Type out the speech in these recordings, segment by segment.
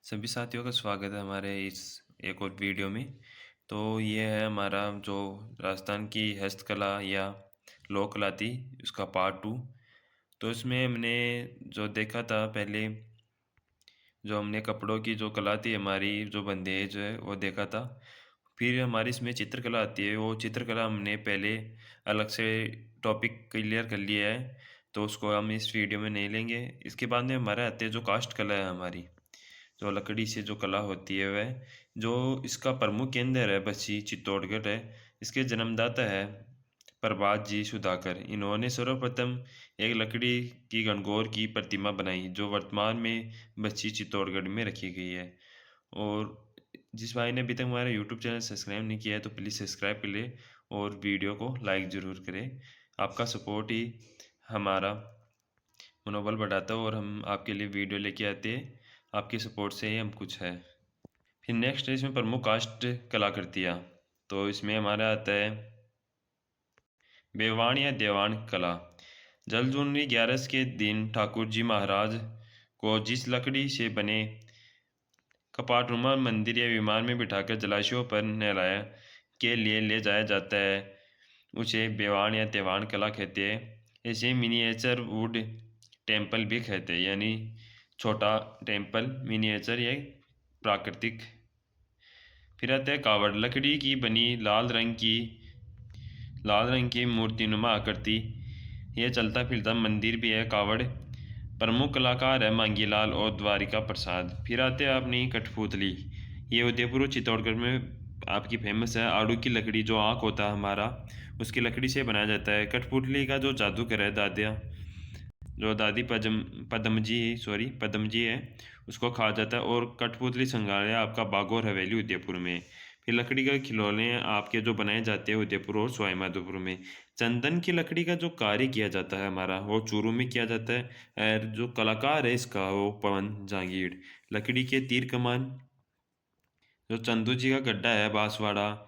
सभी साथियों का स्वागत है हमारे इस एक और वीडियो में। तो ये है हमारा जो राजस्थान की हस्तकला या लोक कला थी, उसका पार्ट 2। तो इसमें हमने जो देखा था पहले, जो हमने कपड़ों की जो कला थी हमारी, जो बंदेज है वो देखा था। फिर हमारी इसमें चित्रकला आती है, वो चित्रकला हमने पहले अलग से टॉपिक क्लियर कर लिया है, तो उसको हम इस वीडियो में नहीं लेंगे। इसके बाद में हमारे आते हैं जो काष्ठ कला है हमारी, जो लकड़ी से जो कला होती है वह, जो इसका प्रमुख केंद्र है बस्सी चित्तौड़गढ़ है। इसके जन्मदाता है प्रभात जी सुधाकर। इन्होंने सर्वप्रथम एक लकड़ी की गणगौर की प्रतिमा बनाई, जो वर्तमान में बस्सी चित्तौड़गढ़ में रखी गई है। और जिस भाई ने अभी तक हमारा यूट्यूब चैनल सब्सक्राइब नहीं किया है तो प्लीज़ सब्सक्राइब कर ले और वीडियो को लाइक ज़रूर करें। आपका सपोर्ट ही हमारा मनोबल बढ़ाता है और हम आपके लिए वीडियो लेके आते हैं। आपके सपोर्ट से ही हम कुछ है। फिर नेक्स्ट है इसमें प्रमुख काष्ठ कलाकृतियाँ। तो इसमें हमारा आता है बेवाण या देवान कला। जलजूनरी 11 के दिन ठाकुर जी महाराज को जिस लकड़ी से बने कपाटनुमा मंदिर या विमान में बिठाकर जलाशयों पर नहलाया के लिए ले जाया जाता है, उसे बेवाण या देवान कला कहते हैं। इसे मिनिएचर वुड टेम्पल भी कहते हैं, यानी छोटा टेम्पल, मिनिएचर या प्राकृतिक। फिर आता है कावड़, लकड़ी की बनी लाल रंग की मूर्तिनुमा आकृति। यह चलता फिरता मंदिर भी है कावड़। प्रमुख कलाकार है मांगीलाल और द्वारिका प्रसाद। फिर आते हैं अपनी कठपुतली। ये उदयपुर और चित्तौड़गढ़ में आपकी फेमस है। आड़ू की लकड़ी, जो आँख होता है हमारा, उसकी लकड़ी से बनाया जाता है। कठपुतली का जो जादूगर है दादिया, जो दादी पदम जी है, उसको कहा जाता है। और कठपुतली संग्रहालय आपका बागौर हवेली उदयपुर में। फिर लकड़ी के खिलौने आपके जो बनाए जाते हैं उदयपुर और सवाई माधोपुर में। चंदन की लकड़ी का जो कार्य किया जाता है हमारा, वो चूरू में किया जाता है। और जो कलाकार है इसका, वो पवन जहांगीर। लकड़ी के तीर कमान, जो चंदू जी का गड्ढा है बांसवाड़ा,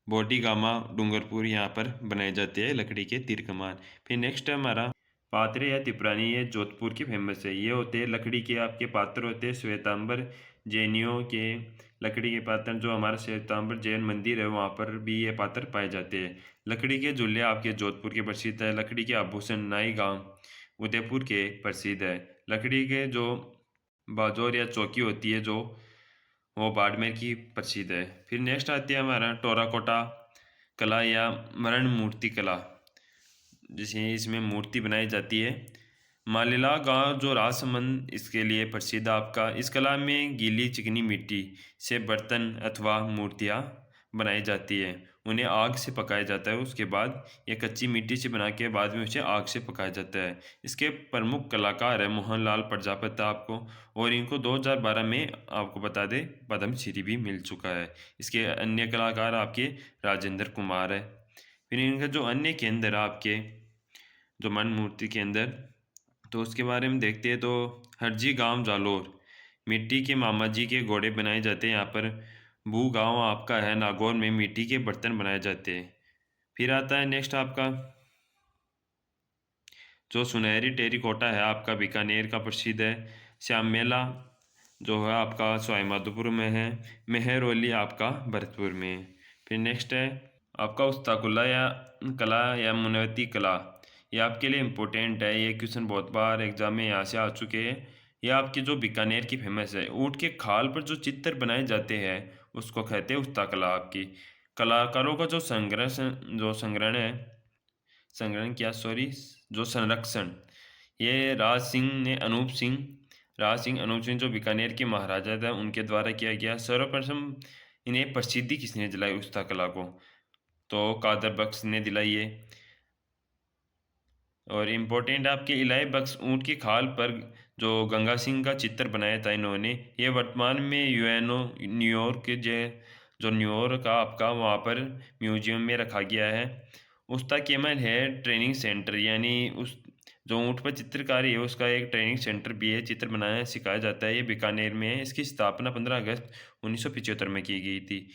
बोटी गामा, डूंगरपुर, यहाँ पर बनाए जाते हैं लकड़ी के तीर कमान। फिर नेक्स्ट है हमारा पात्रे या तिपरानी। ये जोधपुर की फेमस है। ये होते हैं लकड़ी के आपके पात्र होते हैं श्वेतांबर जैनियों के। लकड़ी के पात्र, जो हमारा श्वेतांबर जैन मंदिर है वहाँ पर भी ये पात्र पाए जाते हैं। लकड़ी के झूले आपके जोधपुर के प्रसिद्ध है। लकड़ी के आभूषण नाई गांव उदयपुर के प्रसिद्ध है। लकड़ी के जो बाजोर या चौकी होती है, जो वो बाड़मेर की प्रसिद्ध है। फिर नेक्स्ट आती है हमारा टोराकोटा कला या मरण मूर्ति कला, जिसे इसमें मूर्ति बनाई जाती है। मालेला गांव जो राजसमंद इसके लिए प्रसिद्ध आपका। इस कला में गीली चिकनी मिट्टी से बर्तन अथवा मूर्तियाँ बनाई जाती है। उन्हें आग से पकाया जाता है। उसके बाद ये कच्ची मिट्टी से बना के बाद में उसे आग से पकाया जाता है। इसके प्रमुख कलाकार है मोहनलाल प्रजापति आपको। और इनको 2012 में आपको बता दें पद्मश्री भी मिल चुका है। इसके अन्य कलाकार आपके राजेंद्र कुमार है। फिर इनका जो अन्य केंद्र है आपके, जो मन मूर्ति के अंदर, तो उसके बारे में देखते हैं। तो हरजी गांव जालोर, मिट्टी के मामा जी के घोड़े बनाए जाते हैं यहाँ पर। बू गांव आपका है नागौर में, मिट्टी के बर्तन बनाए जाते हैं। फिर आता है नेक्स्ट आपका जो सुनहरी टेरिकोटा है आपका, बीकानेर का प्रसिद्ध है। श्याम मेला जो है आपका सवाई माधोपुर में है। मेहरौली आपका भरतपुर में है। फिर नेक्स्ट है आपका उस्ताकुल्ला या कला या मुनवती कला। ये आपके लिए इम्पोर्टेंट है, ये क्वेश्चन बहुत बार एग्जाम में यहाँ से आ चुके हैं। ये आपकी जो बीकानेर की फेमस है, ऊँट के खाल पर जो चित्र बनाए जाते हैं उसको कहते हैं उस्ता कला। आपकी कलाकारों का जो संग्रहण है, संग्रहण क्या सॉरी जो संरक्षण, ये राज सिंह अनूप सिंह जो बीकानेर के महाराजा थे उनके द्वारा किया गया। सर्वप्रथम इन्हें प्रसिद्धि किसने दिलाई उस्ता कला को? तो कादर बख्श ने दिलाई है। और इम्पोर्टेंट आपके इलाही बख्श ऊँट की खाल पर जो गंगा सिंह का चित्र बनाया था इन्होंने, ये वर्तमान में यूएनओ न्यूयॉर्क के जो न्यूयॉर्क का आपका वहाँ पर म्यूजियम में रखा गया है। उस्ता केमल है ट्रेनिंग सेंटर, यानी उस जो ऊँट पर चित्रकारी है उसका एक ट्रेनिंग सेंटर भी है। चित्र बनाया सिखाया जाता है, ये बीकानेर में है। इसकी स्थापना 15 अगस्त 1975 में की गई थी।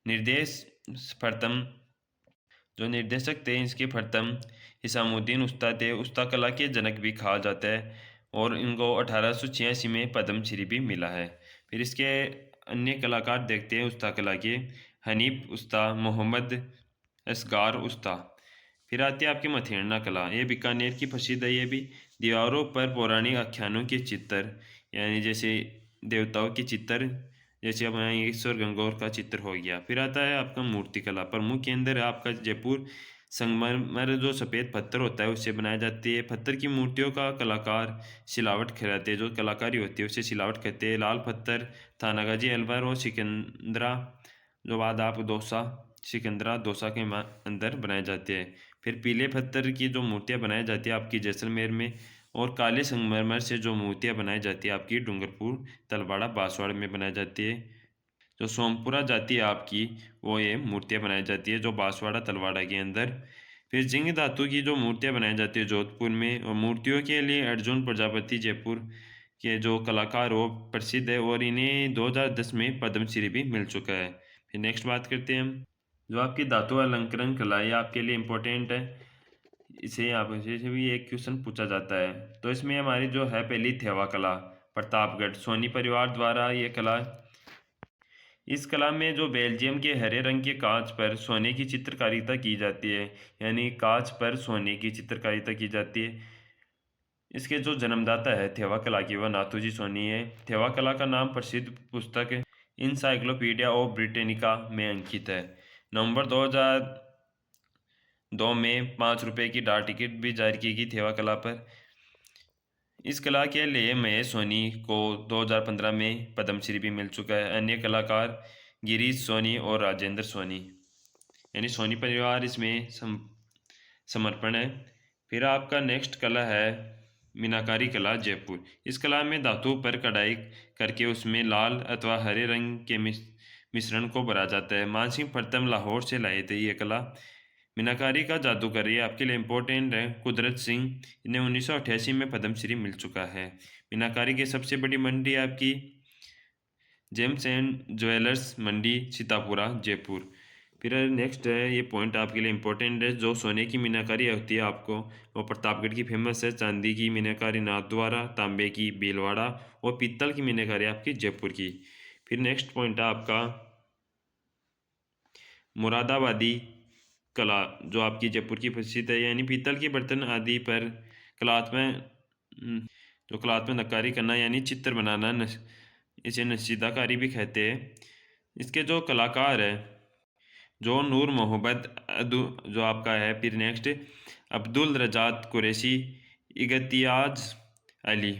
निर्देश प्रथम जो निर्देशक थे इसके प्रथम हिसामुद्दीन उस्ता थे। उस्ता कला के जनक भी कहा जाता है। और इनको 1886 में पद्मश्री भी मिला है। फिर इसके अन्य कलाकार देखते हैं उस्ता कला के। हनीफ उस्ता, मोहम्मद असगार उस्ता। फिर आती है आपकी मथेरना कला, ये बीकानेर की प्रसिद्ध है। ये भी दीवारों पर पौराणिक आख्यानों के चित्र, यानी जैसे देवताओं के चित्र, जैसे अब यहाँ ईश्वर गंगौर का चित्र हो गया। फिर आता है आपका मूर्ति कला, प्रमुख केंद्र है आपका जयपुर। संगमरमर जो सफ़ेद पत्थर होता है उससे बनाई जाती है। पत्थर की मूर्तियों का कलाकार सिलावट कराते हैं, जो कलाकारी होती है उससे सिलावट करते हैं। लाल पत्थर थानागाजी अलवर और सिकंदरा, जो बाद आप डोसा सिकंदरा डोसा के अंदर बनाए जाते हैं। फिर पीले पत्थर की जो मूर्तियाँ बनाई जाती है आपकी जैसलमेर में, और काले संगमरमर से जो मूर्तियाँ बनाई जाती है आपकी डूंगरपुर, तलवाड़ा, बांसवाड़ा में बनाई जाती है। जो सोमपुरा जाति है आपकी, वो ये मूर्तियाँ बनाई जाती है जो बांसवाड़ा तलवाड़ा के अंदर। फिर जिंग धातु की जो मूर्तियाँ बनाई जाती है जोधपुर में, और मूर्तियों के लिए अर्जुन प्रजापति जयपुर के जो कलाकार वो प्रसिद्ध है, और इन्हें 2010 में पद्मश्री भी मिल चुका है। फिर नेक्स्ट बात करते हैं हम, जो आपकी धातु अलंकरण कला है आपके लिए इम्पोर्टेंट है। इसे आप से भी एक क्वेश्चन पूछा जाता है। तो इसमें हमारी जो है पहली थेवा कला, प्रतापगढ़ सोनी परिवार द्वारा ये कला। इस कला में जो बेल्जियम के हरे रंग के कांच पर सोने की चित्रकारिता की जाती है, यानी कांच पर सोने की चित्रकारिता की जाती है। इसके जो जन्मदाता है थेवा कला की, वह नाथूजी सोनी है। थेवा कला का नाम प्रसिद्ध पुस्तक इनसाइक्लोपीडिया ऑफ ब्रिटेनिका में अंकित है। नवंबर 2002 में 5 रुपये की डाक टिकट भी जारी की गई थेवा कला पर। इस कला के लिए महेश सोनी को 2015 में पद्मश्री भी मिल चुका है। अन्य कलाकार गिरीश सोनी और राजेंद्र सोनी, यानी सोनी परिवार इसमें समर्पण है। फिर आपका नेक्स्ट कला है मीनाकारी कला जयपुर। इस कला में धातु पर कढ़ाई करके उसमें लाल अथवा हरे रंग के मिश्रण को भरा जाता है। मानसिंह प्रथम लाहौर से लाए थे ये कला। मीनाकारी का जादूगर ये आपके लिए इम्पोर्टेंट है कुदरत सिंह, इन्हें 1988 में पद्मश्री मिल चुका है। मीनाकारी की सबसे बड़ी मंडी आपकी जेम्स एंड ज्वेलर्स मंडी सीतापुरा जयपुर। फिर नेक्स्ट है, ये पॉइंट आपके लिए इम्पोर्टेंट है, जो सोने की मीनाकारी होती है आपको वो प्रतापगढ़ की फेमस है। चांदी की मीनाकारी नाथद्वारा, तांबे की भीलवाड़ा, और पीतल की मीनाकारी आपकी जयपुर की। फिर नेक्स्ट पॉइंट है आपका मुरादाबादी कला, जो आपकी जयपुर की प्रसिद्ध है, यानी पीतल के बर्तन आदि पर जो कलात्मक नक्कारी करना यानी चित्र बनाना, इसे नशीदाकारी भी कहते हैं। इसके जो कलाकार है जो नूर मोहब्बत जो आपका है। फिर नेक्स्ट अब्दुल रजात कुरैशी, इगतियाज अली।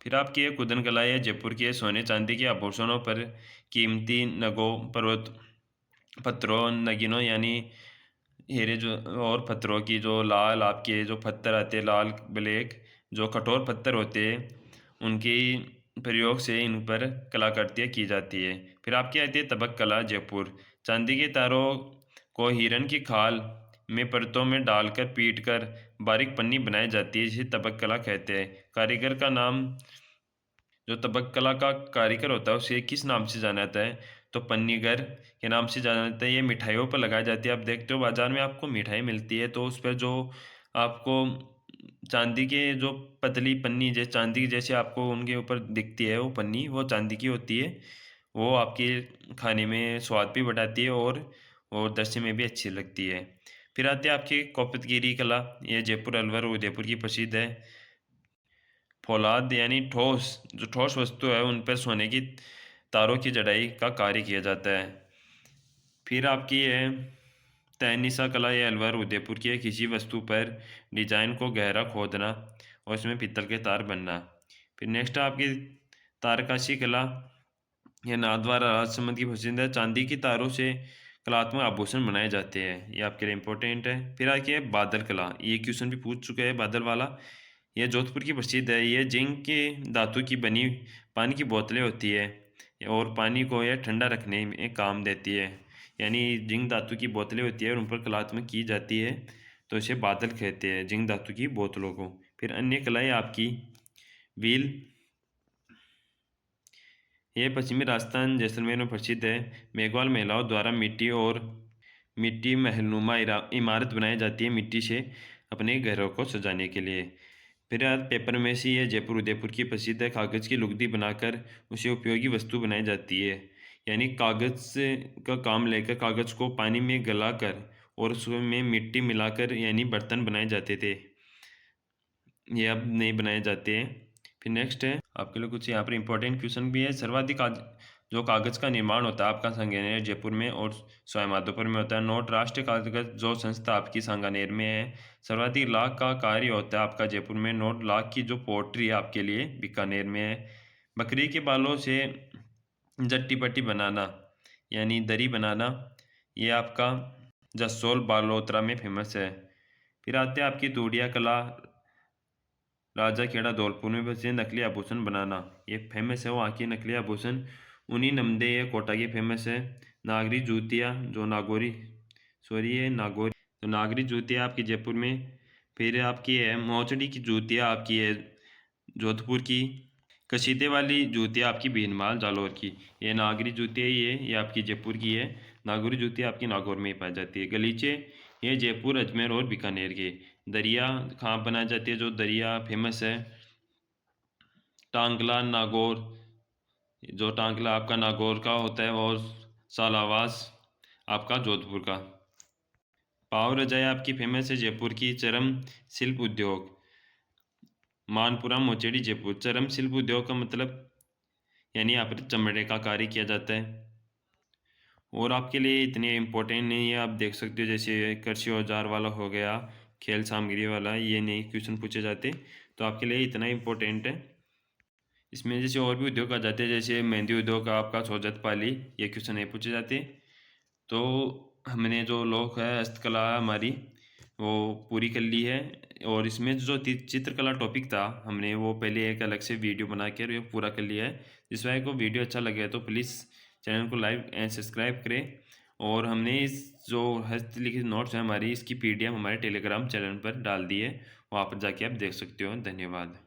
फिर आपकी एक कुदन कला है जयपुर की है। सोने चांदी के आभूषणों पर कीमती नगों, पर्वत पत्थरों, नगीनों यानी हीरे जो और पत्थरों की जो लाल आपके जो पत्थर आते हैं, लाल ब्लैक जो कठोर पत्थर होते हैं, उनकी प्रयोग से इन पर कलाकृतियाँ की जाती है। फिर आपकी आती है तबक कला जयपुर। चांदी के तारों को हिरन की खाल में परतों में डालकर पीट कर बारीक पन्नी बनाई जाती है, जिसे तबक कला कहते हैं। कारीगर का नाम, जो तबक कला का कारीगर होता है उसे किस नाम से जाना जाता है, तो पन्नीगर के नाम से जाना जाता है। ये मिठाइयों पर लगाई जाती है। आप देखते हो बाजार में आपको मिठाई मिलती है, तो उस पर जो आपको चांदी के जो पतली पन्नी जैसे चांदी की जैसे आपको उनके ऊपर दिखती है, वो पन्नी वो चांदी की होती है। वो आपके खाने में स्वाद भी बढ़ाती है और दृश्य में भी अच्छी लगती है। फिर आती है आपकी कोपतगिरी कला, ये जयपुर, अलवर, उदयपुर की प्रसिद्ध है। फौलाद यानी ठोस, जो ठोस वस्तु है उन पर सोने की तारों की जड़ाई का कार्य किया जाता है। फिर आपकी है तैनीसा कला, ये अलवर उदयपुर की है। किसी वस्तु पर डिजाइन को गहरा खोदना और इसमें पीतल के तार बनना। फिर नेक्स्ट आपकी तारकाशी कला, यह नाथद्वारा राजसमंद की प्रसिद्ध है। चांदी की तारों से कलात्मक आभूषण बनाए जाते हैं, ये आपके लिए इंपॉर्टेंट है। फिर आगे है बादल कला, ये क्वेश्चन भी पूछ चुके हैं बादल वाला। यह जोधपुर की प्रसिद्ध है। यह जिंक के धातु की बनी पानी की बोतलें होती है, और पानी को यह ठंडा रखने में काम देती है। यानी जिंक धातु की बोतलें होती है और उन पर कलात्मक की जाती है, तो इसे बादल कहते हैं जिंक धातु की बोतलों को। फिर अन्य कलाएँ आपकी व्हील, यह पश्चिमी राजस्थान जैसलमेर में प्रसिद्ध है। मेघवाल महिलाओं द्वारा मिट्टी महलनुमा इमारत बनाई जाती है मिट्टी से अपने घरों को सजाने के लिए। फिर यार पेपर में से ये जयपुर उदयपुर की प्रसिद्ध है कागज़ की लुगदी बनाकर उसे उपयोगी वस्तु बनाई जाती है। यानी कागज़ का काम लेकर कागज़ को पानी में गलाकर और उसमें मिट्टी मिलाकर यानी बर्तन बनाए जाते थे। ये अब नहीं बनाए जाते हैं। फिर नेक्स्ट है आपके लिए कुछ यहाँ पर इंपॉर्टेंट क्वेश्चन भी है। सर्वाधिक जो कागज़ का निर्माण होता है आपका सांगानेर जयपुर में और सवाईमाधोपुर में होता है। नोट राष्ट्रीय कागज जो संस्था आपकी सांगानेर में है। सर्वाधिक लाख का कार्य होता है आपका जयपुर में। नोट लाख की जो पोट्री है आपके लिए बीकानेर में है। बकरी के बालों से जट्टी पट्टी बनाना यानी दरी बनाना ये आपका जसोल बालोतरा में फेमस है। फिर आते हैं आपकी तूड़िया कला राजा खेड़ा धौलपुर में बसे नकली आभूषण बनाना ये फेमस है वहाँ की नकली आभूषण। उन्हीं नमदे ये कोटा की फेमस है। नागरी जूतियाँ जो नागौरी ये नागौरी तो नागरी जूतियाँ आपकी जयपुर में। फिर आपकी है मोचड़ी की जूतियाँ आपकी है जोधपुर की। कशीदे वाली जूतियाँ आपकी भीनमाल जालौर की। ये नागरी जूतियाँ ये आपकी जयपुर की है। नागौरी जूतियाँ आपकी नागौर में ही पाई जाती है। गलीचे ये जयपुर अजमेर और बीकानेर के। दरिया कहाँ बनाई जाती है जो दरिया फेमस है टांगला नागौर जो टांगला आपका नागौर का होता है और सालावास आपका जोधपुर का। पाव रजाई आपकी फेमस है जयपुर की। चरम शिल्प उद्योग मानपुरा मोचेड़ी जयपुर। चरम शिल्प उद्योग का मतलब यानी यहाँ पर चमड़े का कार्य किया जाता है। और आपके लिए इतने इम्पोर्टेंट नहीं है आप देख सकते हो जैसे कृषि औजार वाला हो गया खेल सामग्री वाला ये नहीं क्वेश्चन पूछे जाते तो आपके लिए इतना इम्पोर्टेंट है। इसमें जैसे और भी उद्योग आ जाते हैं जैसे मेहंदी उद्योग का आपका सोजत पाली ये क्वेश्चन नहीं पूछे जाते। तो हमने जो लोक है हस्तकला हमारी वो पूरी कर ली है। और इसमें जो चित्रकला टॉपिक था हमने वो पहले एक अलग से वीडियो बना कर ये पूरा कर लिया है। जिस वजह को वीडियो अच्छा लगे तो प्लीज़ चैनल को लाइक एंड सब्सक्राइब करें। और हमने इस जो हस्तलिखित नोट्स हैं हमारी इसकी PDF हमारे टेलीग्राम चैनल पर डाल दी है वहाँ पर जाके आप देख सकते हो। धन्यवाद।